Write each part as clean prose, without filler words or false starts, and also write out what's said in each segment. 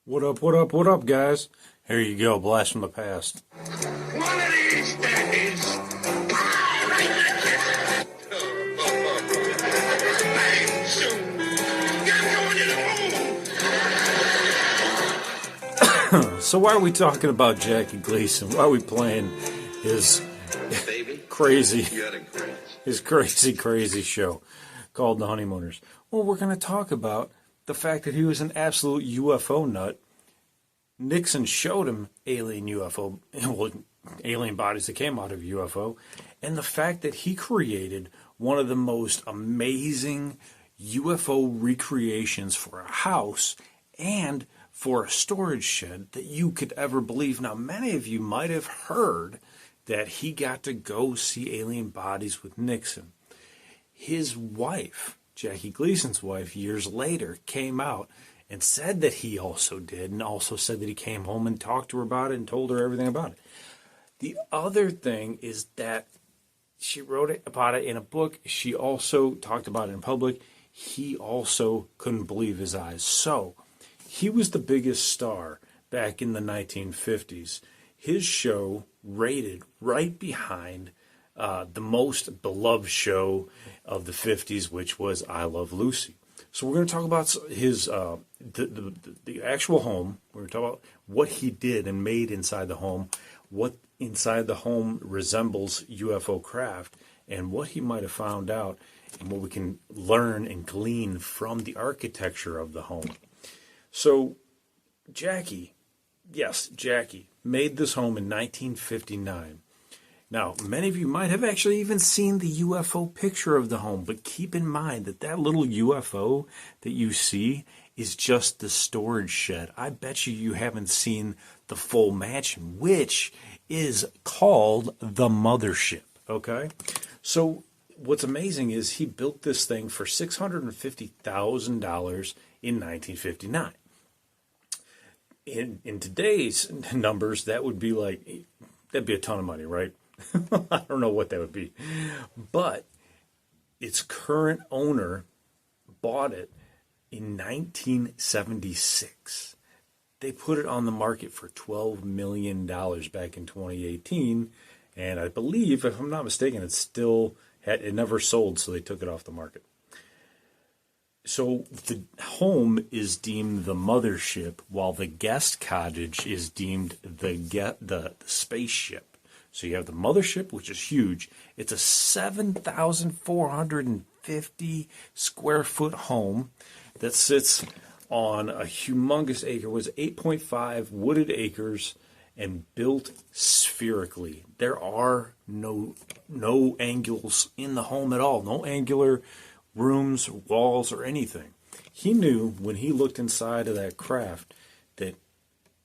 What up, what up, what up, guys? Here you go, blast from the past. One of these days, bang, soon, you're going to the moon. So why are we talking about Jackie Gleason? Why are we playing his Baby, crazy, you got a great. crazy show called The Honeymooners? Well, we're going to talk about the fact that he was an absolute UFO nut. Nixon showed him alien UFO, well, alien bodies that came out of UFO, and the fact that he created one of the most amazing UFO recreations for a house and for a storage shed that you could ever believe. Now, many of you might have heard that he got to go see alien bodies with Nixon. His wife, Jackie Gleason's wife, years later came out and said that he also did, and also said that he came home and talked to her about it and told her everything about it. The other thing is that she wrote about it in a book. She also talked about it in public. He also couldn't believe his eyes. So he was the biggest star back in the 1950s. His show rated right behind the most beloved show of the 50s, which was I Love Lucy. So we're going to talk about his the actual home. We're going to talk about what he did and made inside the home, what inside the home resembles UFO craft, and what he might have found out, and what we can learn and glean from the architecture of the home. So Jackie made this home in 1959. Now, many of you might have actually even seen the UFO picture of the home, but keep in mind that that little UFO that you see is just the storage shed. I bet you haven't seen the full mansion, which is called the Mothership, okay? So what's amazing is he built this thing for $650,000 in 1959. In today's numbers, that'd be a ton of money, right? I don't know what that would be. But its current owner bought it in 1976. They put it on the market for $12 million back in 2018. And I believe, if I'm not mistaken, it never sold, so they took it off the market. So the home is deemed the mothership, while the guest cottage is deemed the spaceship. So you have the mothership, which is huge. It's a 7,450 square foot home that sits on a humongous acre. It was 8.5 wooded acres and built spherically. There are no angles in the home at all. No angular rooms, walls, or anything. He knew when he looked inside of that craft that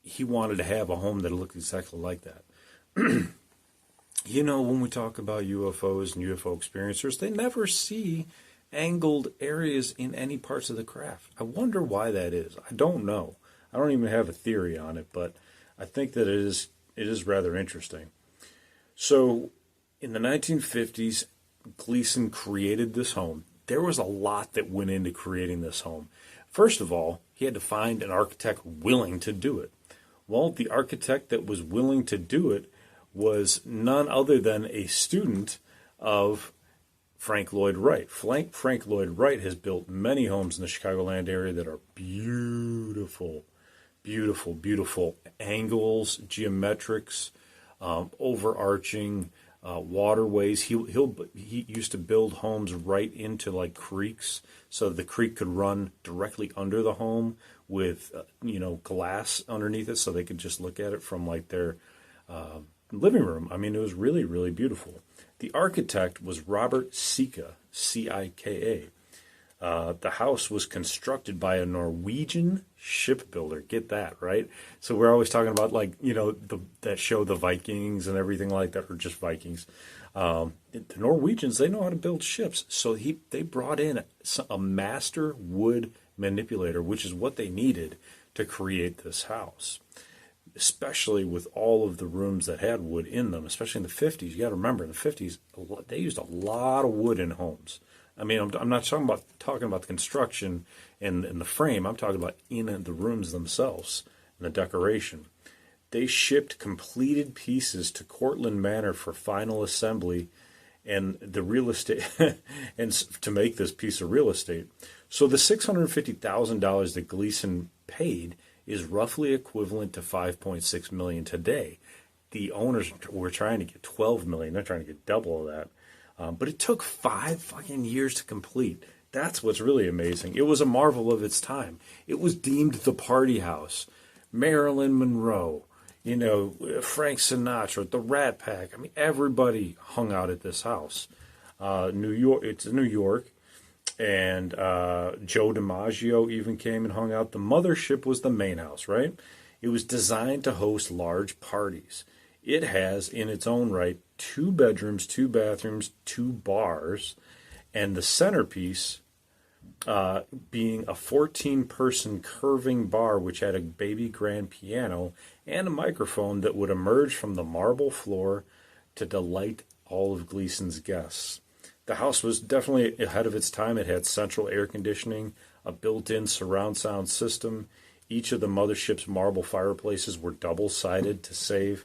he wanted to have a home that looked exactly like that. You know, when we talk about UFOs and UFO experiencers, they never see angled areas in any parts of the craft. I wonder why that is. I don't know. I don't even have a theory on it, but I think that it is rather interesting. So, in the 1950s, Gleason created this home. There was a lot that went into creating this home. First of all, he had to find an architect willing to do it. Well, the architect that was willing to do it was none other than a student of Frank Lloyd Wright. Frank Lloyd Wright has built many homes in the Chicagoland area that are beautiful, beautiful, beautiful angles, geometrics, overarching waterways. He used to build homes right into like creeks, so the creek could run directly under the home with glass underneath it, so they could just look at it from like their living room. I mean, it was really, really beautiful. The architect was Robert Sika, Cika. The house was constructed by a Norwegian shipbuilder. Get that, right? So we're always talking about that show, The Vikings, and everything like that, or just Vikings. The Norwegians, they know how to build ships. So they brought in a master wood manipulator, which is what they needed to create this house, especially with all of the rooms that had wood in them, especially in the 50s. You got to remember, in the 50s, they used a lot of wood in homes. I mean, I'm not talking about the construction and the frame. I'm talking about in the rooms themselves and the decoration. They shipped completed pieces to Cortlandt Manor for final assembly and the real estate and to make this piece of real estate. So the $650,000 that Gleason paid is roughly equivalent to $5.6 million today. The owners were trying to get $12 million. They're trying to get double of that. But it took 5 fucking years to complete. That's what's really amazing. It was a marvel of its time. It was deemed the party house. Marilyn Monroe, Frank Sinatra, the Rat Pack. I mean, everybody hung out at this house. New York, it's New York, and Joe DiMaggio even came and hung out. The Mothership was the main house, right? It was designed to host large parties. It has, in its own right, 2 bedrooms, 2 bathrooms, 2 bars, and the centerpiece being a 14-person curving bar which had a baby grand piano and a microphone that would emerge from the marble floor to delight all of Gleason's guests. The house was definitely ahead of its time. It had central air conditioning, a built-in surround sound system. Each of the Mothership's marble fireplaces were double-sided to save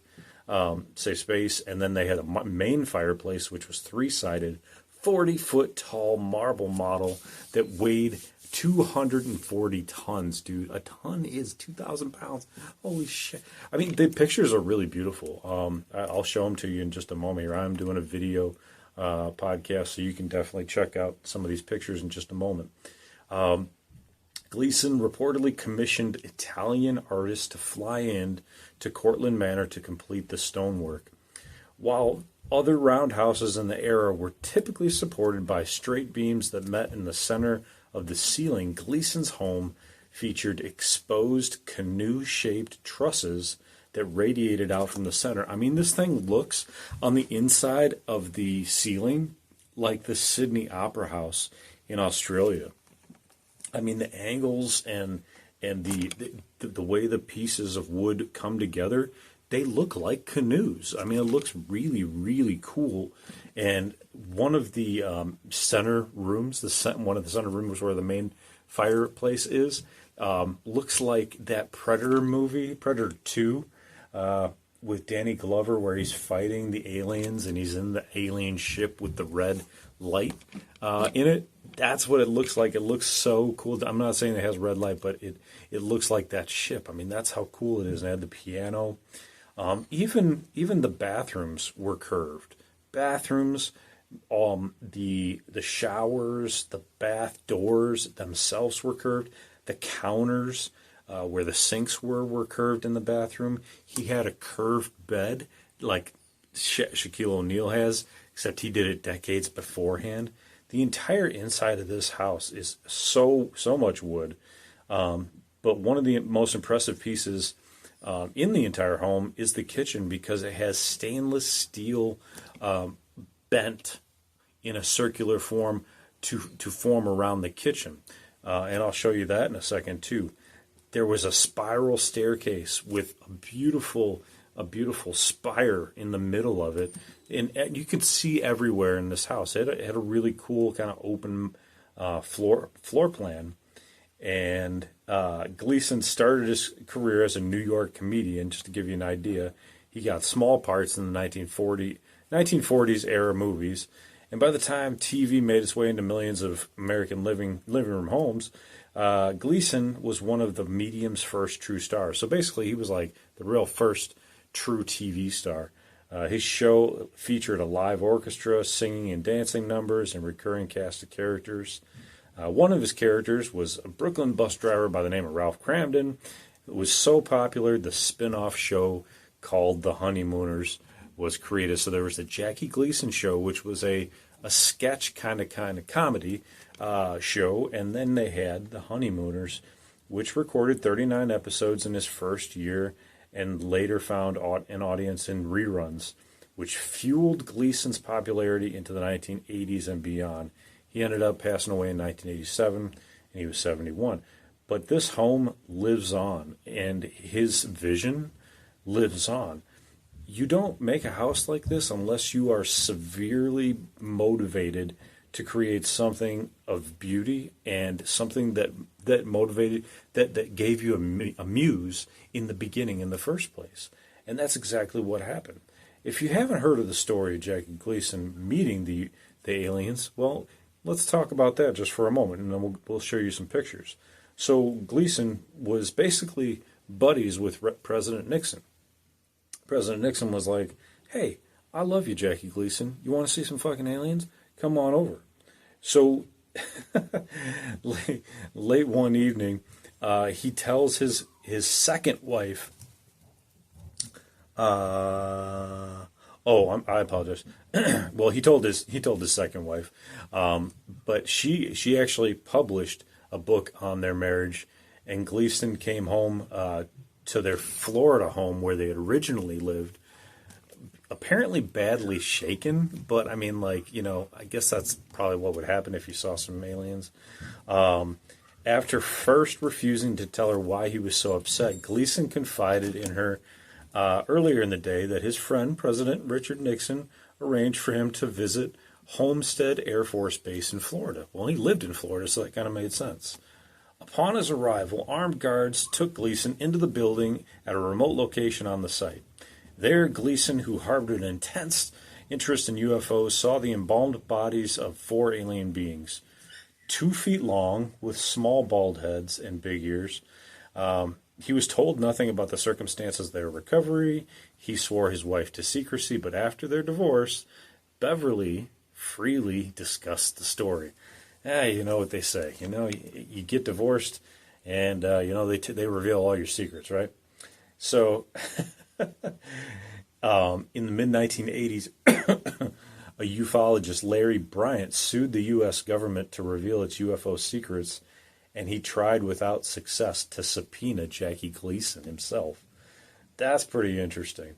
space, and then they had a main fireplace which was 3-sided, 40-foot tall marble model that weighed 240 tons, dude. A ton is 2,000 pounds. Holy shit. I mean, the pictures are really beautiful. I'll show them to you in just a moment here. I'm doing a video podcast, so you can definitely check out some of these pictures in just a moment. Gleason reportedly commissioned Italian artists to fly in to Cortlandt Manor to complete the stonework. While other roundhouses in the era were typically supported by straight beams that met in the center of the ceiling, Gleason's home featured exposed canoe-shaped trusses that radiated out from the center. I mean, this thing looks on the inside of the ceiling like the Sydney Opera House in Australia. I mean, the angles and the way the pieces of wood come together, they look like canoes. I mean, it looks really, really cool. And one of the center rooms, one of the center rooms where the main fireplace is, looks like that Predator movie, Predator 2, with Danny Glover, where he's fighting the aliens and he's in the alien ship with the red light in it. That's what it looks like. It looks so cool. I'm not saying it has red light, but it looks like that ship. I mean, that's how cool it is. And it had the piano. Even the bathrooms were curved. Bathrooms, the showers, the bath doors themselves were curved. The counters where the sinks were curved in the bathroom. He had a curved bed like Shaquille O'Neal has, except he did it decades beforehand. The entire inside of this house is so much wood. But one of the most impressive pieces in the entire home is the kitchen, because it has stainless steel bent in a circular form to form around the kitchen. And I'll show you that in a second too. There was a spiral staircase with a beautiful spire in the middle of it, and you could see everywhere in this house. It had a really cool kind of open floor plan. And Gleason started his career as a New York comedian. Just to give you an idea, he got small parts in the 1940s era movies, and by the time TV made its way into millions of American living room homes, Gleason was one of the medium's first true stars. So basically, he was like the real first true TV star. His show featured a live orchestra, singing and dancing numbers, and recurring cast of characters. One of his characters was a Brooklyn bus driver by the name of Ralph Cramden. It was so popular, the spin-off show called The Honeymooners was created. So there was the Jackie Gleason Show, which was a sketch kind of comedy show, and then they had The Honeymooners, which recorded 39 episodes in his first year and later found an audience in reruns, which fueled Gleason's popularity into the 1980s and beyond. He ended up passing away in 1987, and he was 71. But this home lives on, and his vision lives on. You don't make a house like this unless you are severely motivated to create something of beauty and something that motivated, that gave you a muse in the beginning in the first place. And that's exactly what happened. If you haven't heard of the story of Jackie Gleason meeting the aliens, well, let's talk about that just for a moment, and then we'll show you some pictures. So Gleason was basically buddies with President Nixon. President Nixon was like, "Hey, I love you, Jackie Gleason. You want to see some fucking aliens? Come on over." So late one evening, he tells his second wife. I apologize. Well, he told his second wife, but she actually published a book on their marriage, and Gleason came home to their Florida home where they had originally lived, apparently badly shaken, but I mean, like, I guess that's probably what would happen if you saw some aliens. After first refusing to tell her why he was so upset, Gleason confided in her earlier in the day that his friend, President Richard Nixon, arranged for him to visit Homestead Air Force Base in Florida. Well, he lived in Florida, so that kind of made sense. Upon his arrival, armed guards took Gleason into the building at a remote location on the site. There, Gleason, who harbored an intense interest in UFOs, saw the embalmed bodies of 4 alien beings, 2 feet long, with small bald heads and big ears. He was told nothing about the circumstances of their recovery. He swore his wife to secrecy, but after their divorce, Beverly freely discussed the story. You know what they say. You get divorced, and they reveal all your secrets, right? So, in the mid-1980s, a ufologist, Larry Bryant, sued the U.S. government to reveal its UFO secrets, and he tried without success to subpoena Jackie Gleason himself. That's pretty interesting.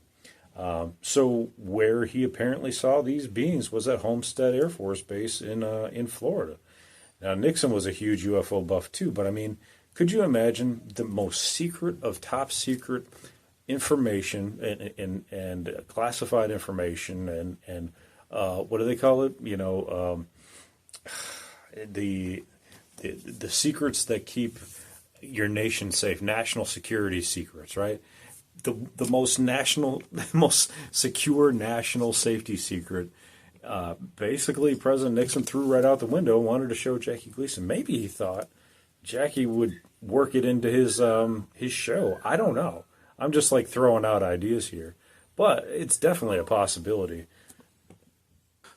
So where he apparently saw these beings was at Homestead Air Force Base in Florida. Now, Nixon was a huge UFO buff too, but I mean, could you imagine the most secret of top secret information and classified information and what do they call it? The secrets that keep your nation safe, national security secrets, right? The most secure national safety secret. Basically, President Nixon threw right out the window and wanted to show Jackie Gleason. Maybe he thought Jackie would work it into his show. I don't know. I'm just like throwing out ideas here, but it's definitely a possibility.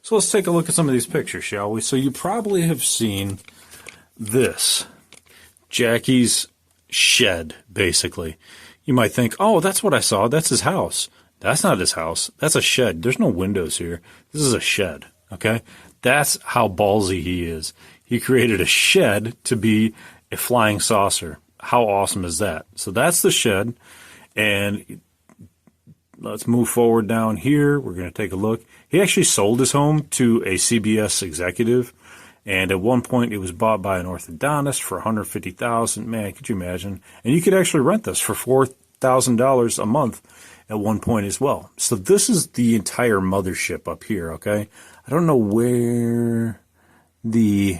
So let's take a look at some of these pictures, shall we? So you probably have seen this, Jackie's shed, basically. You might think, oh, that's what I saw. That's his house. That's not his house. That's a shed. There's no windows here. This is a shed, okay? That's how ballsy he is. He created a shed to be a flying saucer. How awesome is that? So that's the shed, and let's move forward down here. We're going to take a look. He actually sold his home to a CBS executive, and at one point it was bought by an orthodontist for $150,000. Man, could you imagine? And you could actually rent this for $4,000 a month at one point as well. So this is the entire mothership up here, okay? I don't know where this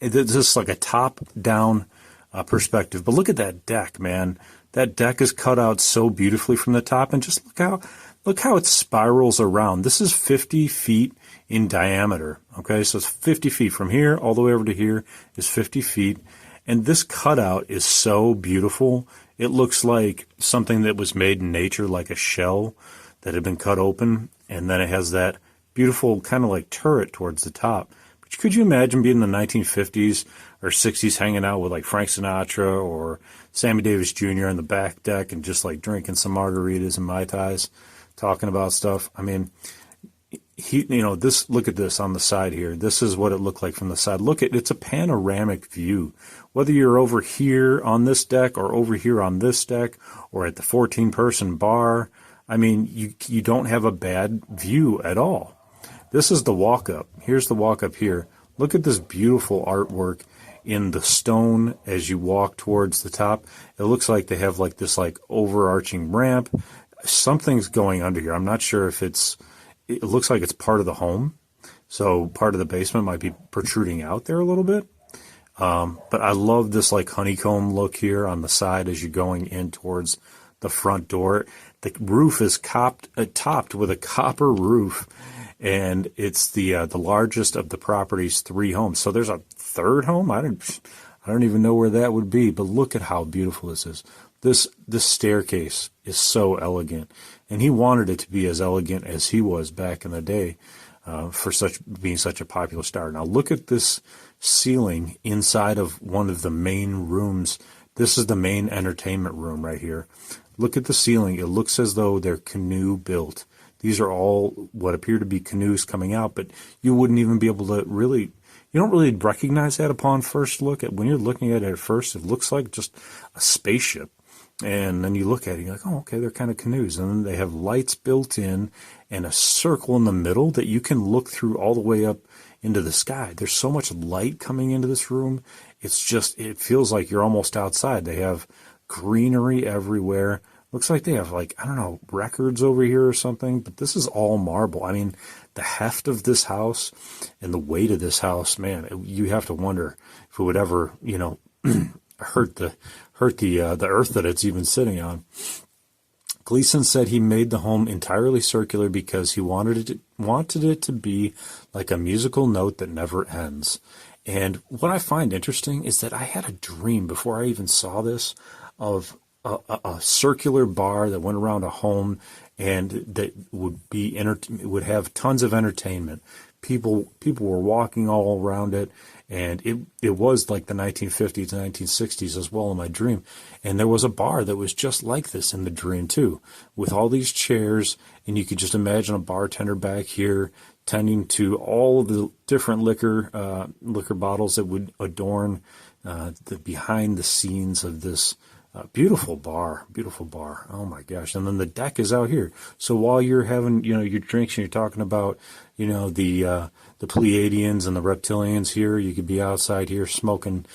is like a top-down perspective, but look at that deck, man. That deck is cut out so beautifully from the top, and just look how it spirals around. This is 50 feet in diameter, okay? So it's 50 feet from here all the way over to here is 50 feet, and this cutout is so beautiful. It looks like something that was made in nature, like a shell that had been cut open, and then it has that beautiful kind of like turret towards the top. But could you imagine being in the 1950s or 60s hanging out with like Frank Sinatra or Sammy Davis Jr. on the back deck and just like drinking some margaritas and Mai Tais, talking about stuff? I mean, look at this on the side here. This is what it looked like from the side. It's a panoramic view. Whether you're over here on this deck or over here on this deck or at the 14-person bar, I mean, you don't have a bad view at all. This is the walk-up. Here's the walk-up here. Look at this beautiful artwork in the stone as you walk towards the top. It looks like they have like this like overarching ramp. Something's going under here. I'm not sure if it looks like it's part of the home. So part of the basement might be protruding out there a little bit. But I love this like honeycomb look here on the side as you're going in towards the front door. The roof is topped with a copper roof, and it's the largest of the property's 3 homes. So there's a third home. I don't even know where that would be. But look at how beautiful this is. This staircase is so elegant, and he wanted it to be as elegant as he was back in the day, for being such a popular star. Now look at this ceiling inside of one of the main rooms. This is the main entertainment room right here. Look at the ceiling. It looks as though they're canoe built. These are all what appear to be canoes coming out, but you wouldn't even be able to you don't really recognize that upon first look. When you're looking at it at first, it looks like just a spaceship. And then you look at it, you're like, oh, okay, they're kind of canoes. And then they have lights built in and a circle in the middle that you can look through all the way up into the sky. There's so much light coming into this room. It feels like you're almost outside. They have greenery everywhere. Looks like they have records over here or something, but this is all marble. I mean, the heft of this house and the weight of this house, man, you have to wonder if it would ever, hurt the earth that it's even sitting on. Gleason said he made the home entirely circular because he wanted it to be like a musical note that never ends. And what I find interesting is that I had a dream before I even saw this of a circular bar that went around a home and that would have tons of entertainment. People were walking all around it, and it was like the 1950s and 1960s as well in my dream. And there was a bar that was just like this in the dream too, with all these chairs, and you could just imagine a bartender back here tending to all of the different liquor bottles that would adorn the behind the scenes of this beautiful bar. Oh my gosh. And then the deck is out here. So while you're having, your drinks and you're talking about, the Pleiadians and the reptilians here, you could be outside here smoking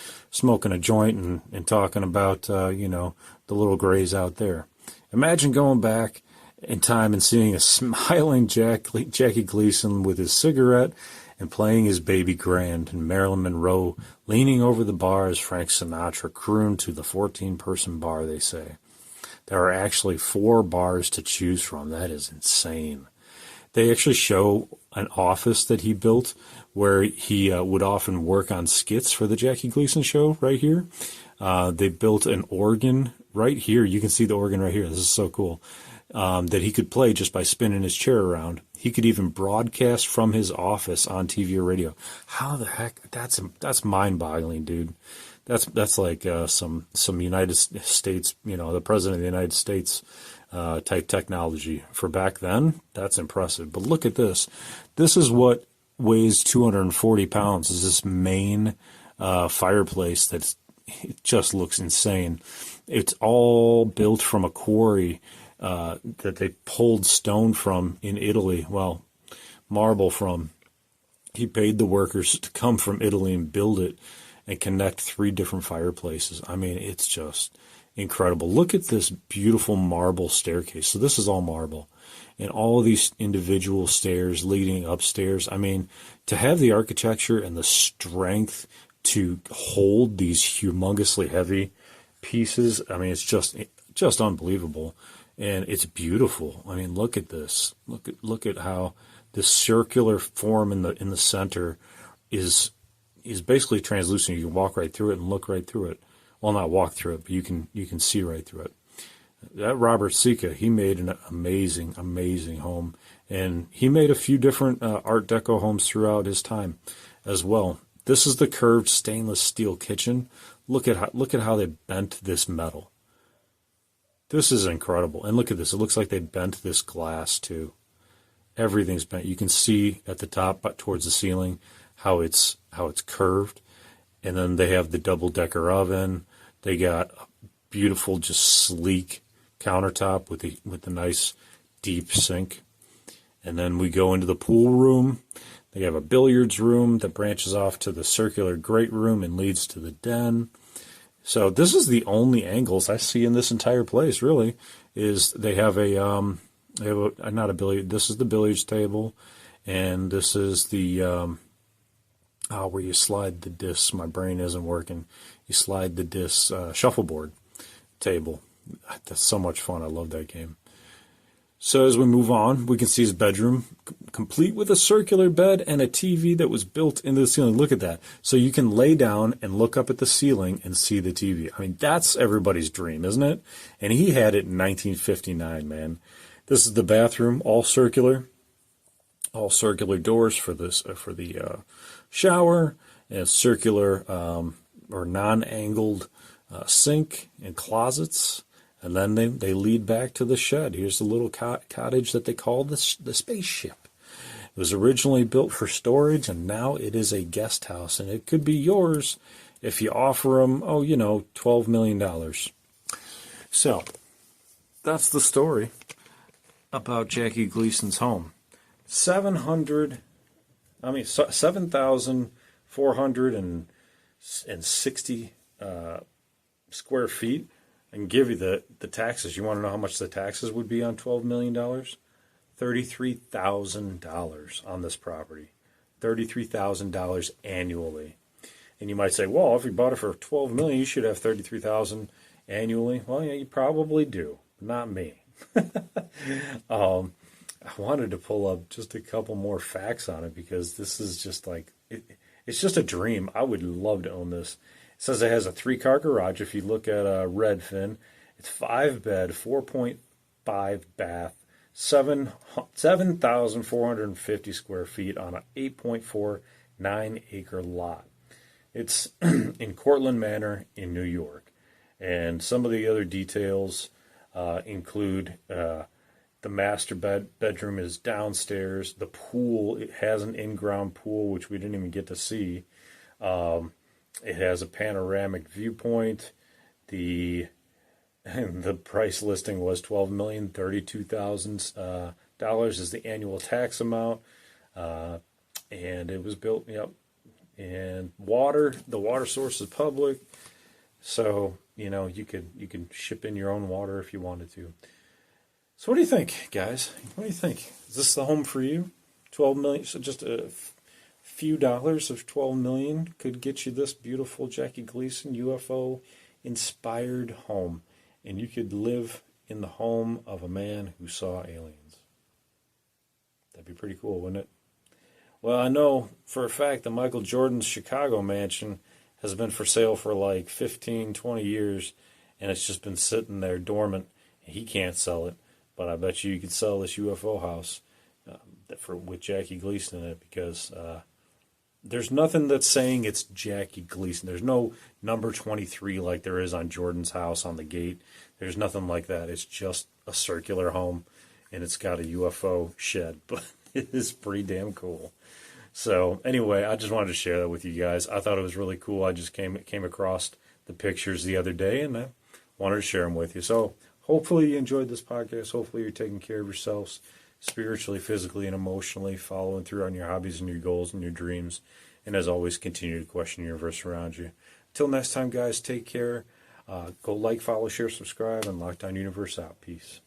a joint and talking about, the little grays out there. Imagine going back in time and seeing a smiling Jackie Gleason with his cigarette and playing his baby grand, and Marilyn Monroe leaning over the bar as Frank Sinatra crooned to the 14-person bar, they say. There are actually 4 bars to choose from. That is insane. They actually show an office that he built where he would often work on skits for the Jackie Gleason show right here. They built an organ right here. You can see the organ right here. This is so cool. That he could play just by spinning his chair around. He could even broadcast from his office on TV or radio. How the heck? That's mind-boggling, dude. That's like some United States, the president of the United States type technology for back then. That's impressive. But look at this. This is what weighs 240 pounds. Is this main fireplace it just looks insane. It's all built from a quarry that they pulled stone from in Italy. Well, marble from. He paid the workers to come from Italy and build it and connect 3 different fireplaces. I mean, it's just incredible. Look at this beautiful marble staircase. So this is all marble. And all of these individual stairs leading upstairs. I mean, to have the architecture and the strength to hold these humongously heavy pieces, I mean, it's just unbelievable. And it's beautiful. I mean, look at this. Look at how this circular form in the center is basically translucent. You can walk right through it and look right through it. Well, not walk through it, but you can see right through it. That Robert Sika, he made an amazing home, and he made a few different Art Deco homes throughout his time as well. This is the curved stainless steel kitchen. Look at how they bent this metal. This is incredible. And look at this. It looks like they bent this glass too. Everything's bent. You can see at the top but towards the ceiling how it's curved. And then they have the double-decker oven. They got a beautiful, just sleek countertop with the nice deep sink. And then we go into the pool room. They have a billiards room that branches off to the circular great room and leads to the den. So this is the only angles I see in this entire place, really, is they have not a billiard. This is the billiards table, And this is the where you slide the discs. My brain isn't working. You slide the discs shuffleboard table. That's so much fun. I love that game. So as we move on, we can see his bedroom, complete with a circular bed and a TV that was built into the ceiling. Look at that. So you can lay down and look up at the ceiling and see the TV. I mean, that's everybody's dream, isn't it? And he had it in 1959, man. This is the bathroom, all circular doors for this for the shower, and circular or non-angled sink and closets. And then they lead back to the shed. Here's the little cottage that they call the spaceship. It was originally built for storage, and now it is a guest house. And it could be yours if you offer them, $12 million. So that's the story about Jackie Gleason's home. 7,460 square feet. I can give you the taxes. You want to know how much the taxes would be on $12 million? $33,000 on this property. $33,000 annually. And you might say, well, if you bought it for $12 million, you should have $33,000 annually. Well, yeah, you probably do. Not me. I wanted to pull up just a couple more facts on it because this is just like, it's just a dream. I would love to own this. It says it has a 3-car garage. If you look at Redfin, it's 5-bed, 4.5 bath, 7,450 square feet on an 8.49 acre lot. It's in Cortlandt Manor in New York. And some of the other details include the master bedroom is downstairs. The pool, it has an in-ground pool, which we didn't even get to see. It has a panoramic viewpoint. The price listing was $12,032,000 is the annual tax amount, and it was built. And the water source is public, so you could ship in your own water if you wanted to. So what do you think, guys? What do you think? Is this the home for you? 12 million, so just a few dollars of 12 million could get you this beautiful Jackie Gleason UFO inspired home, and you could live in the home of a man who saw aliens. That'd be pretty cool, wouldn't it? Well, I know for a fact that Michael Jordan's Chicago mansion has been for sale for like 15, 20 years, and it's just been sitting there dormant. He can't sell it, but I bet you could sell this UFO house with Jackie Gleason in it, because there's nothing that's saying it's Jackie Gleason. There's no number 23 like there is on Jordan's house on the gate. There's nothing like that. It's just a circular home, and it's got a UFO shed, but it is pretty damn cool. So anyway, I just wanted to share that with you guys. I thought it was really cool. I just came across the pictures the other day, and I wanted to share them with you. So hopefully you enjoyed this podcast. Hopefully you're taking care of yourselves spiritually, physically, and emotionally, following through on your hobbies and your goals and your dreams. And as always, continue to question the universe around you. Until next time, guys, take care. Go like, follow, share, subscribe, and Lockdown Universe out. Peace.